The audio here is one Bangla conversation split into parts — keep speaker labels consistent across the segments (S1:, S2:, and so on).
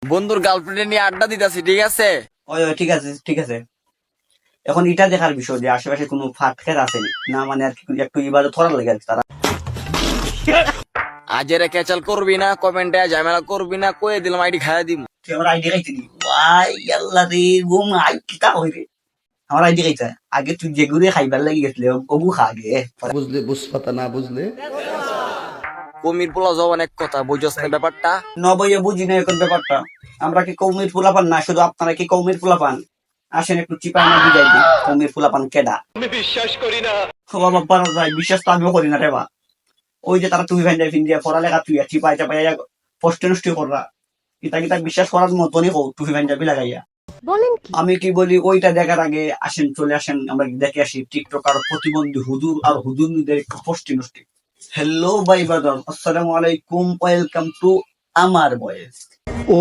S1: বন্ধুর গার্লফ্রেন্ড নিয়ে আড্ডা দিতেছি, ঠিক আছে?
S2: ওই ওই, ঠিক আছে ঠিক আছে। এখন এটা দেখার বিষয় যে আশেপাশে কোনো ফাঁক খেত আছে না, মানে আর কি একটু ইবাদত করার লাগে আর কি তারা।
S1: আজেরে ক্যাচাল করবি না, কমেন্টে ঝামেলা করবি না, কয়ে দিলাম আইডি খাইয়া দিম।
S2: তুই আমার আইডি খাইতে দি ওয়াই আল্লাহ রে গুম আই কিতা হই রে। আমার আইডি খাইতে আগে তুই যেগুলো খাইবার লাগি গেছিলে ওগু খা আগে।
S3: বুঝলে বুঝপাতা না বুঝলে
S1: কমির পোলা যাও অনেক কথা, বুঝছ না ব্যাপারটা?
S2: নবইয়ে বুঝি না এখন ব্যাপারটা। আমরা কি কৌমির ফুলা পান না, শুধু আপনারা কি কৌমির ফুলা পান? আসেন একটু চিপা না বুঝাই দিই কৌমির ফুলা পান কেডা। আমি বিশ্বাস করি না। ও বাবা বানো ভাই, বিশ্বাস তো আমিও করি না রে বা। ওই যে তারা তুই ভেন্ডাই ফিন্দিয়া পড়ালেখা তুই চিপাই চাপাই পোস্ট নষ্ট কররা, কিতা কিতা বিশ্বাস করার মতনই হোক টুপি ভেন্ডাবি লাগাইয়া।
S4: বলেন কি?
S2: আমি কি বলি, ওইটা দেখার আগে আসেন চলে আসেন আমরা দেখে আসি টিকটক আর প্রতিবন্ধী হুজুর আর হুজুরদের পোস্টি নষ্টি। হ্যালো ভাই বাদর, আসসালামু আলাইকুম, ওয়েলকাম টু আমার ভয়েস।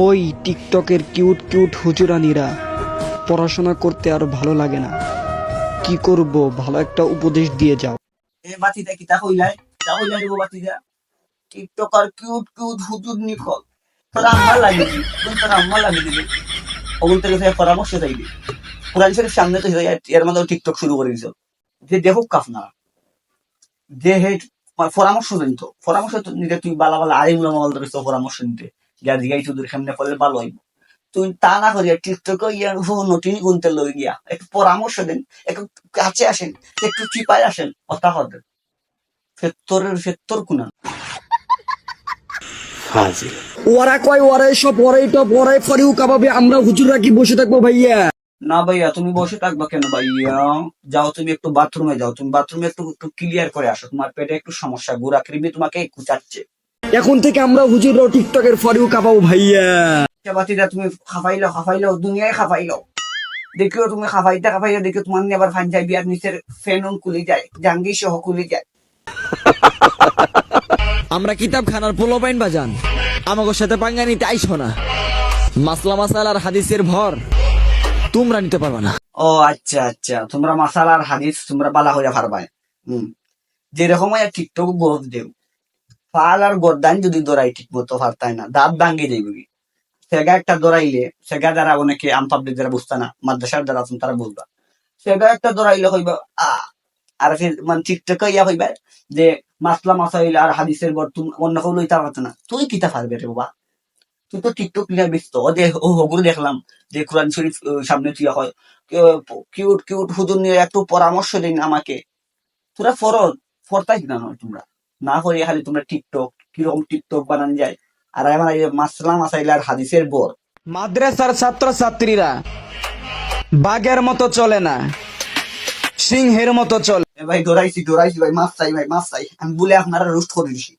S5: ওই টিকটকের কিউট কিউট হুজুরানিরা পড়াশোনা করতে আর ভালো লাগে না, কি করব? ভালো একটা উপদেশ দিয়ে যাও।
S2: এ বাতিটা কিতা হইলাই, তা হইলাই রে বাতিটা। টিকটক আর কিউট কিউট হুজুর নিকল তোরা আমার লাগে দিবি, তোরা আমার লাগে দিবি। ওগুন থেকে পরামর্শ চাইবি। কোরআন শরীফ সামনে তো এর মধ্যে টিকটক শুরু করে দিছ। যে দেখুক কাফনা, যে হে পরামর্শ দিত, পরামর্শ নিতে তুই বালা বালা আলিম উলামা বলতে পারছিস পরামর্শ নিতে। যা জিগাই তোদের সামনে করলে ভালো হইব। তুই তা না করিয়া টিকটকে ইয়া নতুন গুনতে লই গিয়া একটু পরামর্শ দেন, একটু কাছে আসেন, একটু চিপায় আসেন, কথা হতেন ফেত্তর কুনা।
S5: ওরা কয় ওরা সব ওরাই টপ ওরাই ফরিউ কাবাবে, আমরা হুজুররা কি বসে থাকবো ভাইয়া?
S2: না ভাইয়া, তুমি বসে থাকবা কেন ভাইয়া? যাও তুমি একটু বাথরুমে যাও, তুমি বাথরুমে একটু একটু ক্লিয়ার করে আসো, তোমার পেটে একটু সমস্যা, গুড়া কৃমি তোমাকে কুচাচ্ছে।
S5: এখন থেকে আমরা হুজুররাও টিকটকের ফরিউ কাবাবো ভাইয়া।
S2: বাতিটা তুমি খাফাইলাও দুনিয়ায় খাফাইলাও। দেখিও তুমি খাফাইতে দেখিও তোমার নিয়ে আবার ফাঞ্জাই বিয়ার নিচের ফেনুন খুলে যায়, জাঙ্গি সহ খুলে যায়।
S1: আমরা কিতাব খানার পোলো পাইন বাজান, আমাকে সাথে পাঙ্গা নিতে আইসো না। মাসলা মাসাল আর হাদিসের ভর তোমরা নিতে পারবা না।
S2: ও আচ্ছা আচ্ছা, তোমরা মাসালার হাদিস তোমরা বালা হইয়া পারবাই। যেরকম টিকটক গোদ দেও ফাল আর গরদান যদি দৌড়াই ঠিক মতো পারতাই না, দাঁত ভাঙ্গি যাইবে কি। সেগা একটা দৌড়াইলে, সেগা যারা অনেকে আম পাবলিক যারা বুঝতা না, মাদ্রাসার যারা আছেন তারা বুঝবা। সেগা একটা দৌড়াইলে হইবা আর মানে টিকটকে ইয়া হইবা যে মাসলা মাসাইল আর হাদিসের বর তুমি অন্য কেউ লইতে পারতো না, তুই কিতা পারবে রে বাবা? তুই তো টিকটক নিয়ে ব্যস্ত। ও হগুলো দেখলাম যে কোরআন শরীফ সামনে তুই হয় কিউট কিউট হুজুর নিয়ে একটু পরামর্শ দিন আমাকে। তোরা ফরতাই না নয় তোমরা, না করে খালি তোমরা টিকটক কিরকম টিকটক বানান যায়। আর আমার এই মাসলা মাসাইল আর হাদিসের বর।
S5: মাদ্রাসার ছাত্র ছাত্রীরা বাঘের মতো চলে না, সিংহের মতো চলে।
S2: ভাই দৌড়াইছি ভাই, মাছ চাই আমি বলে আপনারা রোস্ট করে দিছি।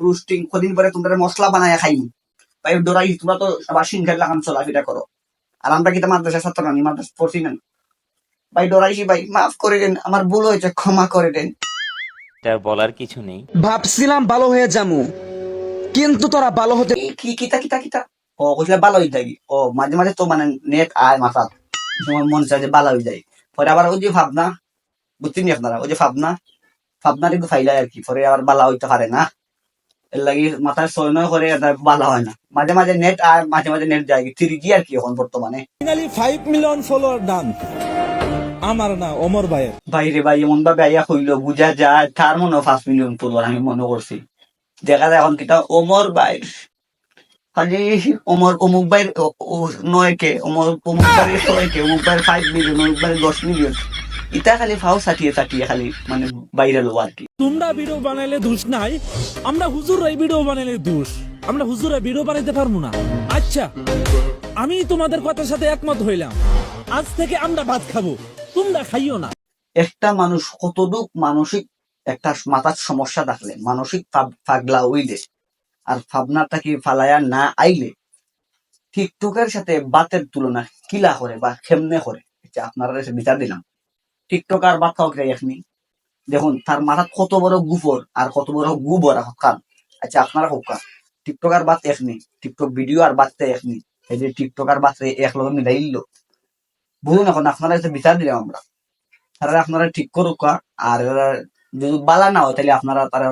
S2: রোস্টিং কদিন পরে তোমরা মশলা বানায় খাইনি ভাই। দৌড়াইছি, তোমরা তো আবার সিংহের লাগান চলাফেরা করো, আর আমরা কিন্তু মাদ্রাসা ছাত্র না, মাদ্রাসা পড়ছি না ভাই। দৌড়াইছি ভাই, মাফ করে দেন, আমার ভুল হয়েছে, ক্ষমা করে দেন।
S6: বলার কিছু নেই।
S5: ভাবছিলাম ভালো হয়ে যামু, কিন্তু তোরা ভালো হতে
S2: কি কিতা কিতা কিতা ও কইলে ভালো হয়ে যায়। ও মাঝে মাঝে তো মানে নেট আয় মাথাত, তোমার মন চায় যে ভালো হয়ে যায়। পরে আবার ওই যে ভাবনা, বুঝছেন আপনারা, ওই যে ভাবনার একটু ফাইলাই আর কি, পরে আবার বালা হইতে পারে না। এর লাগি মাথায় সয় নয় করে বালা হয় না। মাঝে মাঝে নেট আর মাঝে মাঝে নেট যায়, 3G আর কি এখন বর্তমানে।
S7: Finally 5 million follower done. আমার না ওমর ভাইয়ের।
S2: ভাইরে ভাই এমন ভাবে আইয়া হইলো, বুঝা যায় তার মনে 5 মিলিয়ন ফলোয়ার, আমি মনে করছি। দেখা যায় এখন কিতা ওমর ভাই খালি ওমর অমুক ভাই নয় কে, অমুক ভাই 6 কে, অমুক ভাই 5 মিলিয়ন, অমুক ভাই 10 মিলিয়ন। ইটা খালি ফাও সাটিয়ে খালি মানে বাইরে লো আর কি।
S7: তোমরা ভিডিও বানাইলে দোষ নাই, আমরা হুজুরাই ভিডিও বানাইলে দোষ। আমরা হুজুরা ভিডিও বানাইতে পারবো না। আচ্ছা, আমি তোমাদের কথার সাথে একমত হইলাম। আজ থেকে আমরা ভাত খাবো, তোমরা খাইও না।
S2: একটা মানুষ কতটুক মানসিক একটা মাথার সমস্যা থাকলে, মানসিক পাগলা হইলে আর ভাবনাটাকে ফালায়া না আইলে টিকটকের সাথে বাতের তুলনা কিলা করে বা কেমনে করে, এটা আপনারা এসে বিচার দিলাম। টিকটক আর বাত খাওয়া এখনি দেখুন তার মাথা কত বড় গুফর আর কত বড় গুবর খান। আচ্ছা আপনারা হোক টিকটক আর বাত এখনি, টিকটক ভিডিও আর বাতটা এখনি, এই যে টিকটক আর বাত এক লগে মিলাইল বলুন। এখন আপনারা এসে বিচার দিলাম আমরা, তারা আপনারা ঠিক করুক। আর যদি বালা না হয় তাহলে আপনারা তারা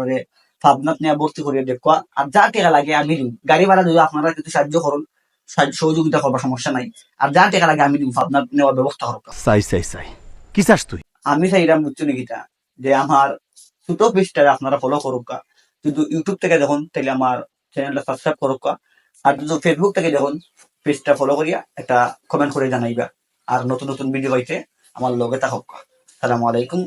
S2: ভাবনাত নিয়ে ভর্তি করিয়ে দেখুয়া। আর যা টেকা লাগে আমি গাড়ি ভাড়া যদি আপনারা কিছু সাহায্য করুন, সহযোগিতা করবার সমস্যা নাই। আর যা টাকা লাগে আমি দিব, আপনার নেওয়ার ব্যবস্থা করব।
S4: চাই কি চাস তুই?
S2: আমি চাইলাম বুঝছো নাকিটা যে আমার ছোট পেজটা আপনারা ফলো করুক, যদি ইউটিউব থেকে দেখুন তাহলে আমার চ্যানেলটা সাবস্ক্রাইব করুক, আর যদি ফেসবুক থেকে দেখুন পেজটা ফলো করিয়া একটা কমেন্ট করে জানাইবা। আর নতুন নতুন ভিডিও পাইতে আমার লগে থাকুক। আসসালামু আলাইকুম।